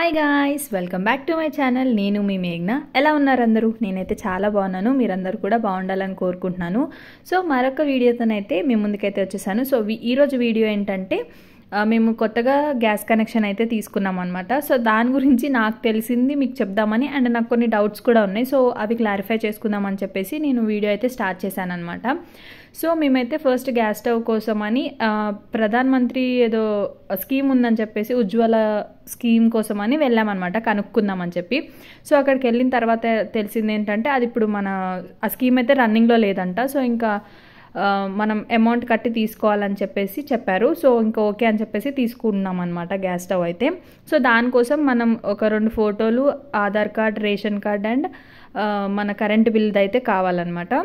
Hi guys, welcome back to my channel. నేను మీ మేఘ్న. ఎలా ఉన్నారు అందరూ? నేనైతే చాలా బాగున్నాను. మీరందరూ కూడా బాగుండాలని కోరుకుంటున్నాను. సో మరొక వీడియోతోనైతే మీ ముందుకైతే వచ్చేసాను. సో ఈరోజు వీడియో ఏంటంటే మేము కొత్తగా గ్యాస్ కనెక్షన్ అయితే తీసుకున్నాం అనమాట. సో దాని గురించి నాకు తెలిసింది మీకు చెప్దామని, అండ్ నాకు కొన్ని డౌట్స్ కూడా ఉన్నాయి. సో అవి క్లారిఫై చేసుకుందామని చెప్పేసి నేను వీడియో అయితే స్టార్ట్ చేశాను అనమాట. సో మేమైతే ఫస్ట్ గ్యాస్ స్టవ్ కోసమని ప్రధాన మంత్రి ఏదో స్కీమ్ ఉందని చెప్పేసి ఉజ్వల స్కీమ్ కోసమని వెళ్ళామన్నమాట, కనుక్కుందామని చెప్పి. సో అక్కడికి వెళ్ళిన తర్వాత తెలిసింది ఏంటంటే అది ఇప్పుడు ఆ స్కీమ్ అయితే రన్నింగ్లో లేదంట. సో ఇంకా మనం అమౌంట్ కట్టి తీసుకోవాలని చెప్పేసి చెప్పారు. సో ఇంకా ఓకే అని చెప్పేసి తీసుకున్నాం అనమాట గ్యాస్ స్టవ్ అయితే. సో దానికోసం మనం ఒక 2 ఫోటోలు, Aadhaar card, ration card and మన కరెంట్ బిల్ది అయితే కావాలన్నమాట.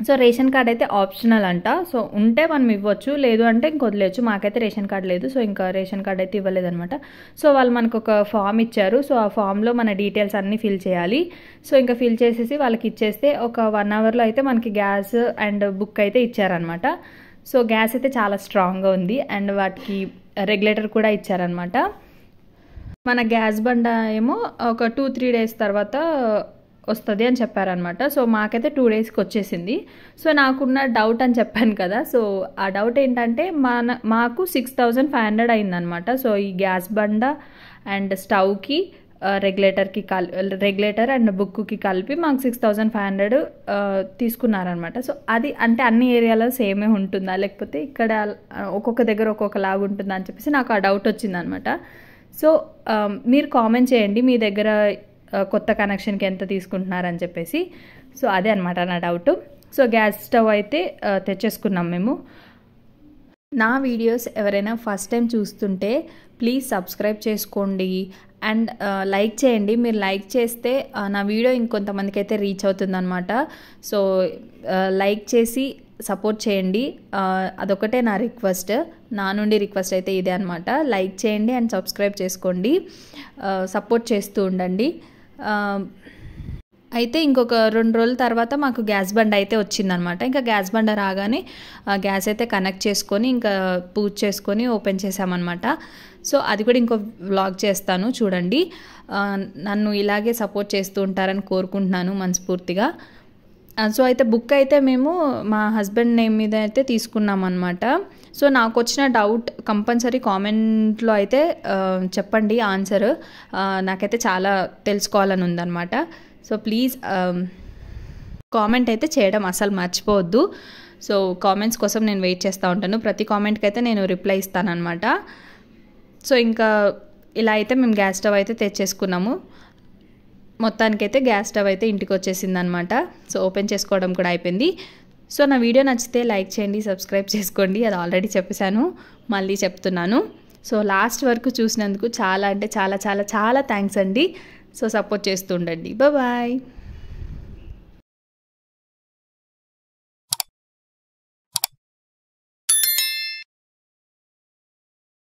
సో రేషన్ కార్డ్ అయితే ఆప్షనల్ అంట. సో ఉంటే మనం ఇవ్వచ్చు, లేదు అంటే ఇంక వదిలేయచ్చు. మాకైతే రేషన్ కార్డ్ లేదు, సో ఇంకా రేషన్ కార్డ్ అయితే ఇవ్వలేదన్నమాట. సో వాళ్ళు మనకు ఒక ఫామ్ ఇచ్చారు. సో ఆ ఫామ్లో మన డీటెయిల్స్ అన్నీ ఫిల్ చేయాలి. సో ఇంకా ఫిల్ చేసేసి వాళ్ళకి ఇచ్చేస్తే ఒక 1 అవర్లో అయితే మనకి గ్యాస్ అండ్ బుక్ అయితే ఇచ్చారనమాట. సో గ్యాస్ అయితే చాలా స్ట్రాంగ్గా ఉంది అండ్ వాటికి రెగ్యులేటర్ కూడా ఇచ్చారనమాట. మన గ్యాస్ బండ ఏమో ఒక 2-3 డేస్ తర్వాత వస్తుంది అని చెప్పారనమాట. సో మాకైతే 2 డేస్కి వచ్చేసింది. సో నాకున్న డౌట్ అని చెప్పాను కదా, సో ఆ డౌట్ ఏంటంటే మాకు 6500 అయిందనమాట. సో ఈ గ్యాస్ బండ అండ్ స్టవ్కి రెగ్యులేటర్ అండ్ బుక్కి కలిపి మాకు 6500 తీసుకున్నారనమాట. సో అది అంటే అన్ని ఏరియాలో సేమే ఉంటుందా, లేకపోతే ఇక్కడ ఒక్కొక్క దగ్గర ఒక్కొక్కలాగా ఉంటుందా అని చెప్పేసి నాకు ఆ డౌట్ వచ్చిందనమాట. సో మీరు కామెంట్ చేయండి మీ దగ్గర కొత్త కనెక్షన్కి ఎంత తీసుకుంటున్నారని చెప్పేసి. సో అదే అనమాట నా డౌట్. సో గ్యాస్ స్టవ్ అయితే తెచ్చేసుకున్నాం మేము. నా వీడియోస్ ఎవరైనా ఫస్ట్ టైం చూస్తుంటే ప్లీజ్ సబ్స్క్రైబ్ చేసుకోండి అండ్ లైక్ చేయండి. మీరు లైక్ చేస్తే నా వీడియో ఇంకొంతమందికి అయితే రీచ్ అవుతుందన్నమాట. సో లైక్ చేసి సపోర్ట్ చేయండి, అదొకటే నా రిక్వెస్ట్. నా నుండి రిక్వెస్ట్ అయితే ఇదే అనమాట. లైక్ చేయండి అండ్ సబ్స్క్రైబ్ చేసుకోండి, సపోర్ట్ చేస్తూ ఉండండి. అయితే ఇంకొక 2 రోజుల తర్వాత మాకు గ్యాస్ బండ అయితే వచ్చిందనమాట. ఇంకా గ్యాస్ బండ రాగానే గ్యాస్ అయితే కనెక్ట్ చేసుకొని ఇంకా పూజ చేసుకొని ఓపెన్ చేసామన్నమాట. సో అది కూడా ఇంకో వ్లాగ్ చేస్తాను, చూడండి. నన్ను ఇలాగే సపోర్ట్ చేస్తూ ఉంటారని కోరుకుంటున్నాను మనస్ఫూర్తిగా. సో అయితే బుక్ అయితే మేము మా హస్బెండ్ నేమ్ మీద అయితే తీసుకున్నాం అనమాట. సో నాకు వచ్చిన డౌట్ కంపల్సరీ కామెంట్లో అయితే చెప్పండి ఆన్సర్. నాకైతే చాలా తెలుసుకోవాలని ఉందన్నమాట. సో ప్లీజ్ కామెంట్ అయితే చేయడం అసలు మర్చిపోవద్దు. సో కామెంట్స్ కోసం నేను వెయిట్ చేస్తూ ఉంటాను. ప్రతి కామెంట్కి అయితే నేను రిప్లై ఇస్తానన్నమాట. సో ఇంకా ఇలా అయితే మేము గ్యాస్ స్టవ్ అయితే తెచ్చేసుకున్నాము. మొత్తానికైతే గ్యాస్ స్టవ్ అయితే ఇంటికి వచ్చేసింది అనమాట. సో ఓపెన్ చేసుకోవడం కూడా అయిపోయింది. సో నా వీడియో నచ్చితే లైక్ చేయండి, సబ్స్క్రైబ్ చేసుకోండి. అది ఆల్రెడీ చెప్పేశాను, మళ్ళీ చెప్తున్నాను. సో లాస్ట్ వరకు చూసినందుకు చాలా అంటే చాలా చాలా చాలా థ్యాంక్స్ అండి. సో సపోర్ట్ చేస్తూ ఉండండి. బాయ్.